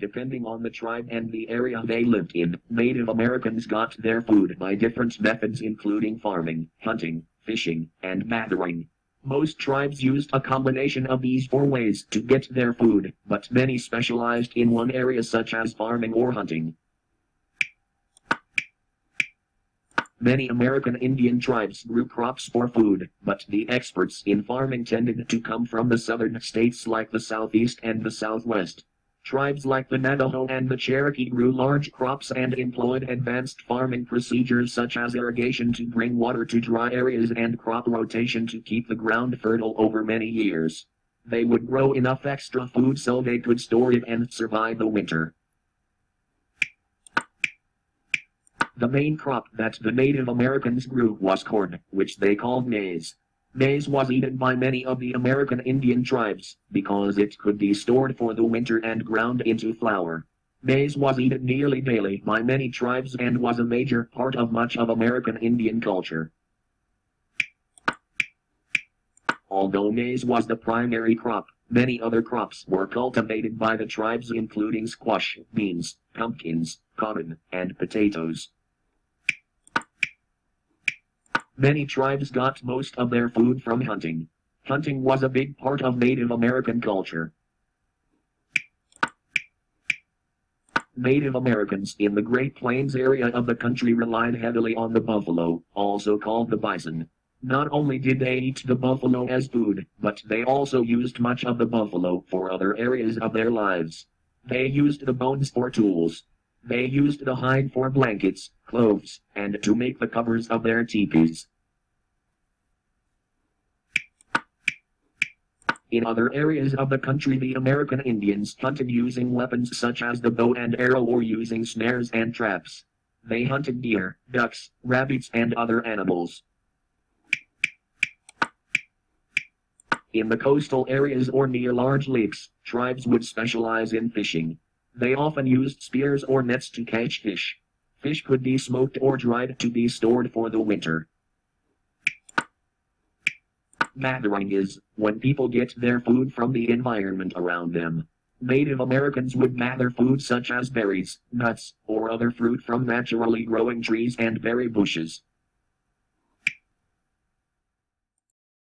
Depending on the tribe and the area they lived in, Native Americans got their food by different methods including farming, hunting, fishing, and gathering. Most tribes used a combination of these four ways to get their food, but many specialized in one area such as farming or hunting. Many American Indian tribes grew crops for food, but the experts in farming tended to come from the southern states like the Southeast and the Southwest. Tribes like the Navajo and the Cherokee grew large crops and employed advanced farming procedures such as irrigation to bring water to dry areas and crop rotation to keep the ground fertile over many years. They would grow enough extra food so they could store it and survive the winter. The main crop that the Native Americans grew was corn, which they called maize. Maize was eaten by many of the American Indian tribes, because it could be stored for the winter and ground into flour. Maize was eaten nearly daily by many tribes and was a major part of much of American Indian culture. Although maize was the primary crop, many other crops were cultivated by the tribes including squash, beans, pumpkins, cotton, and potatoes. Many tribes got most of their food from hunting. Hunting was a big part of Native American culture. Native Americans in the Great Plains area of the country relied heavily on the buffalo, also called the bison. Not only did they eat the buffalo as food, but they also used much of the buffalo for other areas of their lives. They used the bones for tools. They used the hide for blankets, clothes, and to make the covers of their teepees. In other areas of the country, the American Indians hunted using weapons such as the bow and arrow or using snares and traps. They hunted deer, ducks, rabbits, and other animals. In the coastal areas or near large lakes, tribes would specialize in fishing. They often used spears or nets to catch fish. Fish could be smoked or dried to be stored for the winter. Gathering is when people get their food from the environment around them. Native Americans would gather food such as berries, nuts, or other fruit from naturally growing trees and berry bushes.